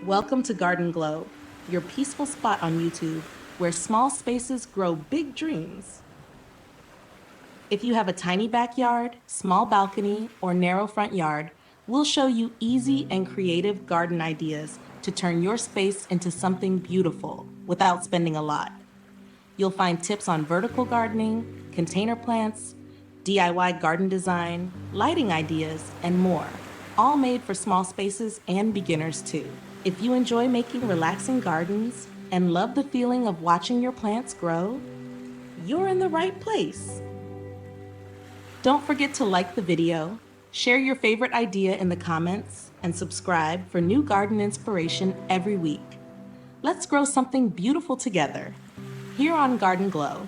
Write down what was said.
Welcome to Garden Glow, your peaceful spot on YouTube where small spaces grow big dreams. If you have a tiny backyard, small balcony, or narrow front yard, we'll show you easy and creative garden ideas to turn your space into something beautiful without spending a lot. You'll find tips on vertical gardening, container plants, DIY garden design, lighting ideas, and more, all made for small spaces and beginners too. If you enjoy making relaxing gardens and love the feeling of watching your plants grow, you're in the right place. Don't forget to like the video, share your favorite idea in the comments, and subscribe for new garden inspiration every week. Let's grow something beautiful together, here on Garden Glow.